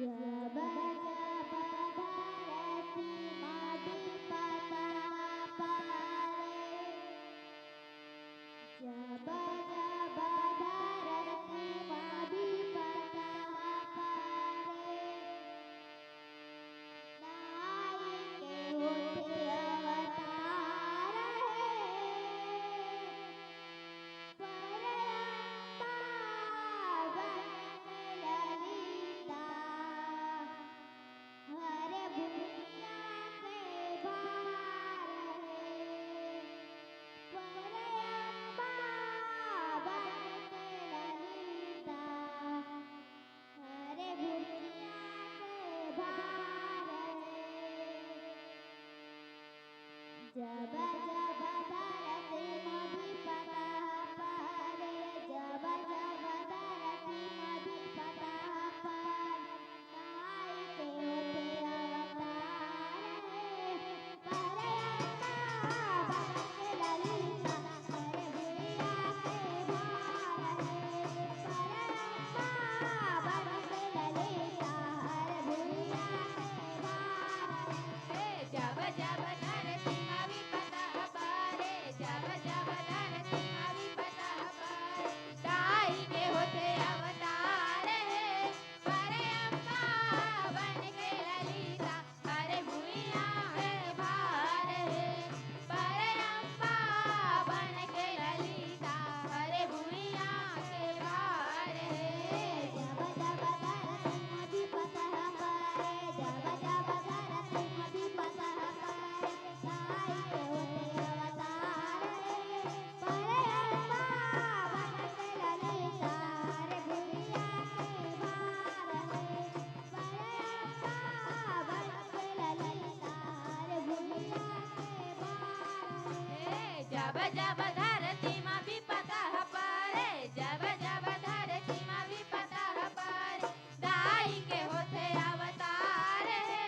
जब जब धरती माँ विपदा पारे, जब जब धरती माँ विपदा पारे, नाई के होते अवतार है, परअम्बा बनके ललिता, हर भुइयाँ के भार है, परअम्बा बनके ललिता, हर भुइयाँ के भार है। जब जब धरती माँ विपदा पारे, जब जब धरती माँ विपदा पारे, नाई के होते अवतार है, परअम्बा बनके ललिता, हर भुइयाँ के भार है, परअम्बा बनके ललिता, हर भुइयाँ के भार है। जब जब धरती माँ विपदा पारे, जब जब धरती माँ विपदा पारे, नाई के होते अवतार है, परअम्बा बनके ललिता, हर भुइयाँ के भार है, परअम्बा बनके ललिता, हर भुइयाँ के भार है। जब जब धरती माँ विपदा पारे, जब जब धरती माँ विपदा पारे, नाई के होते अवतार है, परअम्बा बनके ललिता, हर भुइयाँ के भार है, परअम्बा बनके ललिता, हर भुइयाँ के भार है। जब जब धरती माँ विपदा पारे, जब जब धरती माँ विपदा पारे, नाई के होते अवतार है,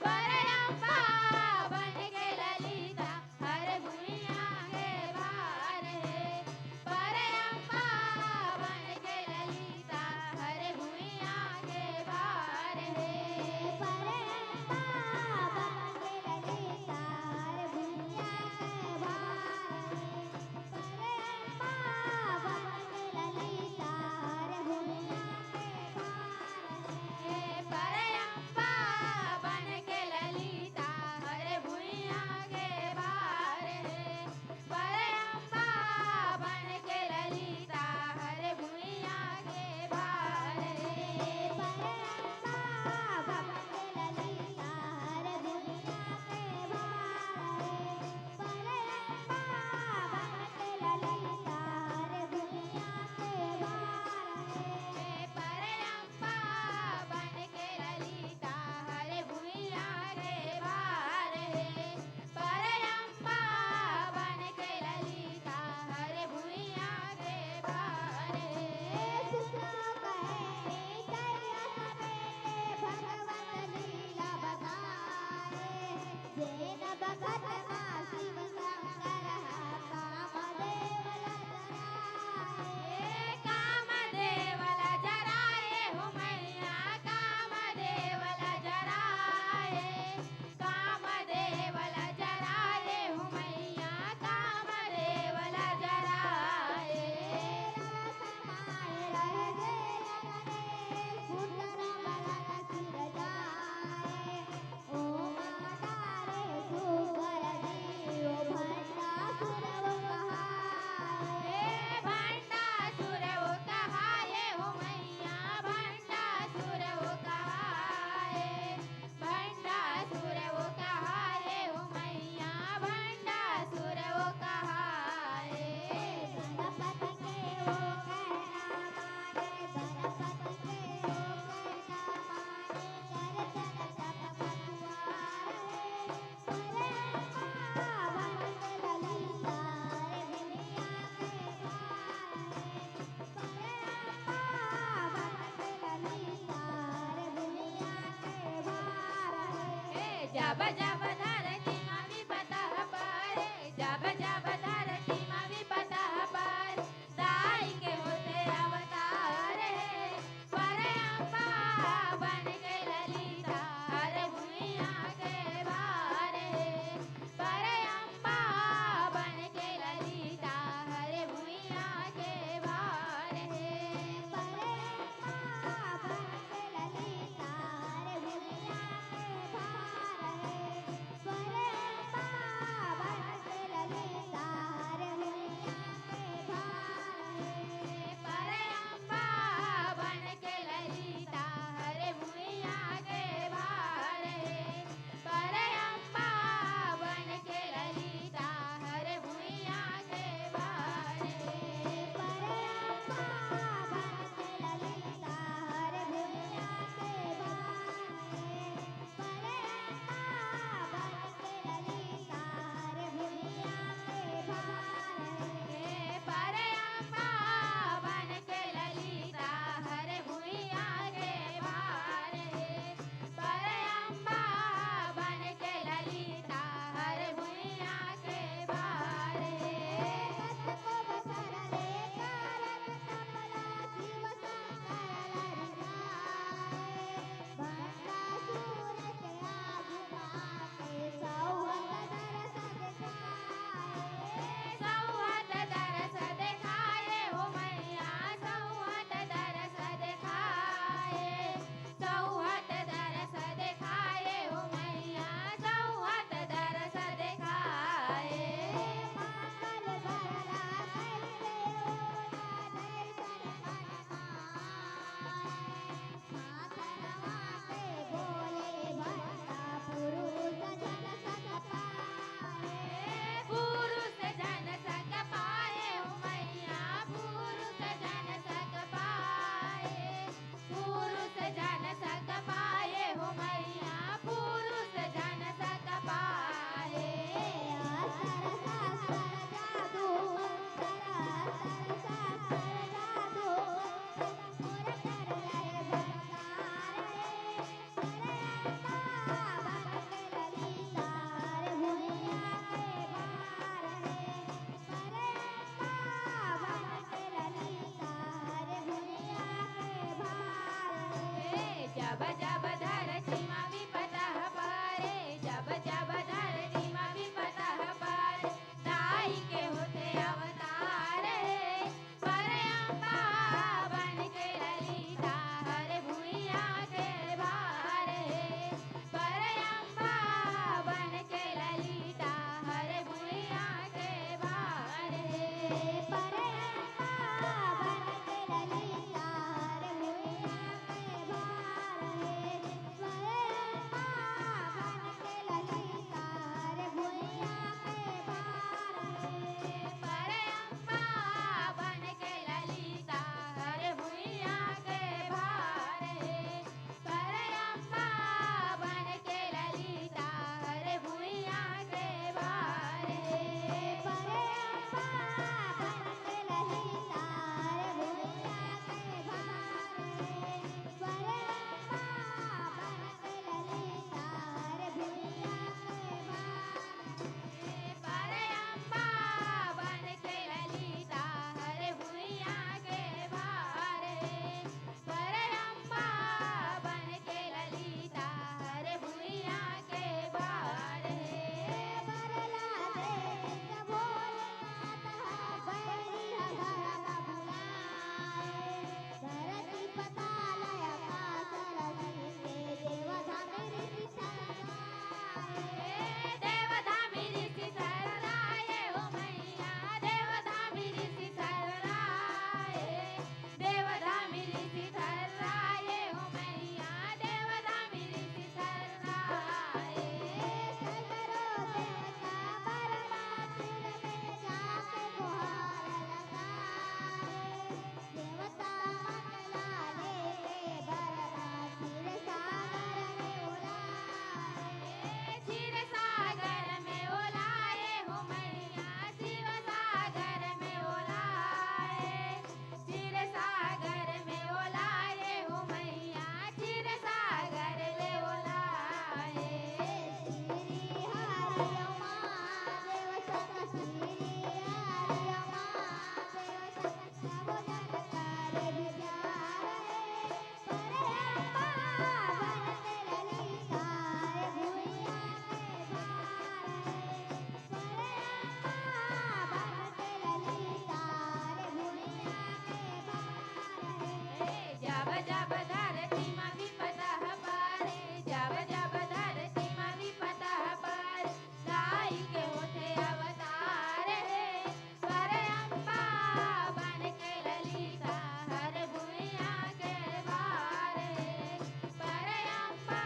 परअम्बा बनके ललिता, हर भुइयाँ के भार है, परअम्बा बनके ललिता, हर भुइयाँ के भार है। परअम्बा बनके ललिता, हर भुइयाँ के भार है, परअम्बा बनके ललिता, हर भुइयाँ के भार है। परअम्बा बनके ललिता, हर भुइयाँ के भार है, परअम्बा बनके ललिता, हर भुइयाँ के भार है। परअम्बा बनके ललिता, हर भुइयाँ के भार है, परअम्बा बनके ललिता, हर भुइयाँ के भार है। परअम्बा बनके ललिता, हर भुइयाँ के भार है, परअम्बा बनके ललिता, हर भुइयाँ के भार है। सुनो कहे दैया सवेरे भगवत लीला बताए, जैन भगत ना शिव शंकर कामदेव लजराए। कामदेव लजराए हो मैया, कामदेव लजराए, कामदेव लजराए हो मैया, कामदेव लजराए। रस माए रह गए लगने, पुत्र मलन सिर जाए, ओ माता रे सुगर दियो भंडासुर वो कहाए। भंडासुर वो कहाए हो मैया, भंडासुर वो कहाए, भंडासुर वो कहाए हो मैया, भंडासुर वो कहाए। गणपति के वो कहना माने, गणपति के वो कहना माने, करतन तप पखुआर है, परअम्बा बनके ललिता, हर भुइयाँ के भार है, परअम्बा बनके ललिता, हर भुइयाँ के भार है। जब जब धरती माँ विपदा पारे, जब जब धरती माँ विपदा पारे, नाई के होते अवतार है, परअम्बा बनके जब धरतीમાં વિપતા પારે જબ જબ ધરતીમાં વિપતા પારે દાઈ કે હોઠે અવતાર હે પર અંબા બન કે લલિતા હર ભુइया के भार है पर अंबा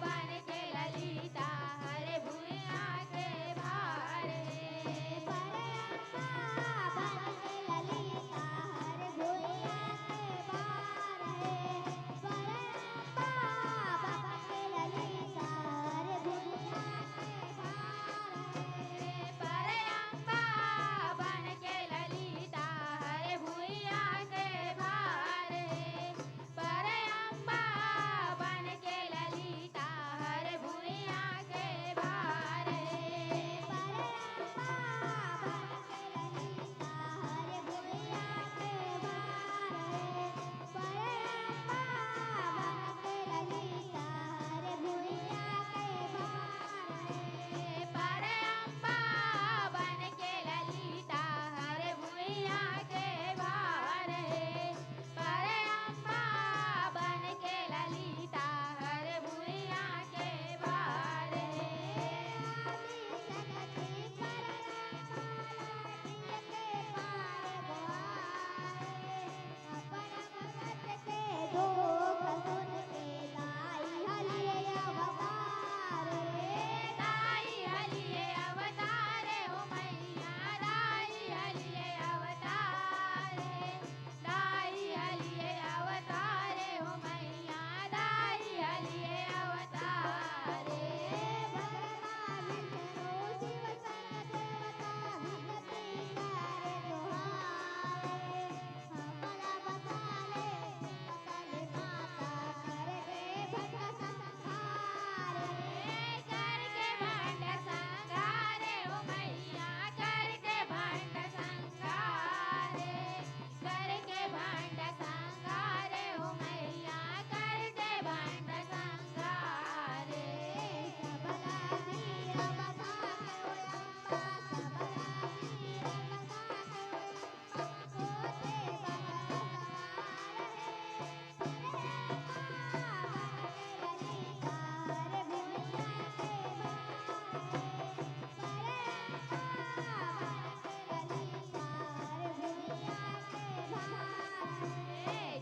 बन के ललिता हर भुइया के भार है पर अंबा बन के ललिता हर भुइया के भार है पर अंबा बन के ललिता हर भुइया के भार है पर अंबा बन के ललिता हर भुइया के भार है पर अंबा बन के ललिता हर भुइया के भार है दाई हलिए अवतार हो मैया दाई हलिए अवतार दाई हलिए अवतार हो मैया दाई हलिए अवतार करके भांड संगारे हो मैया करके भांड संगारे करके भांड संगारे हो मैया करके भांड संगारे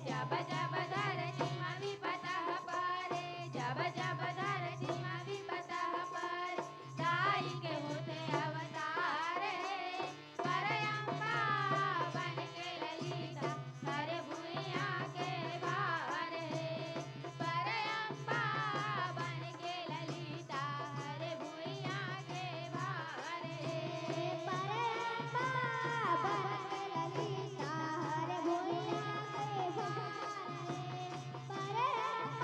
जब जब धरतीમાં વિપતા પારે जब जब धरतीમાં વિપતા પારે दाई के होठे अवतार है पर अंबा बन के ललिता हर भुइया के भार है पर अंबा बन के ललिता हर भुइया के भार है पर अंबा बन के ललिता हर भुइया के भार है पर अंबा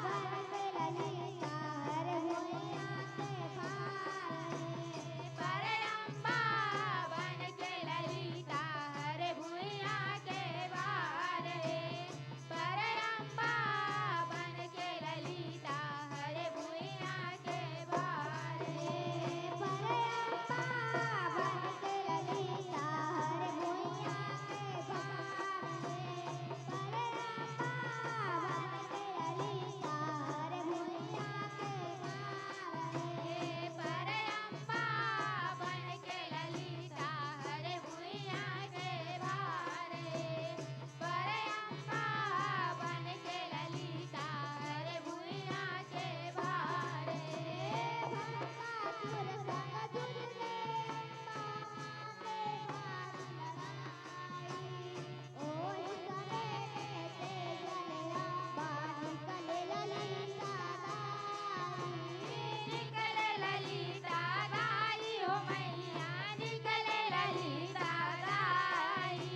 बन के ललिता हर भुइया के भार है पर अंबा बन के ललिता हर भुइया के भार है पर अंबा बन के ललिता हर भुइया के भार निकले ललिता दाई हो मैया निकले ललिता दाई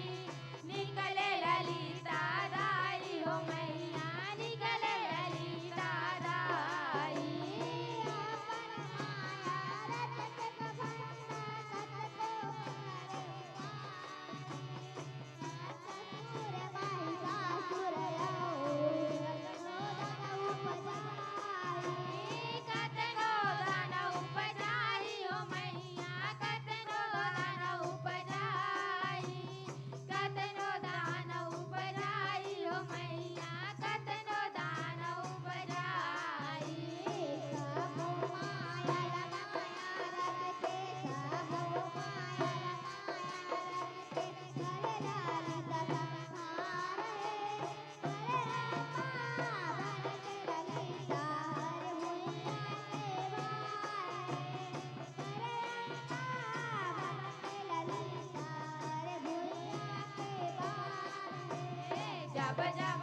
निकले ललिता दाई हो मैया निकले ललिता दाई જબ જબ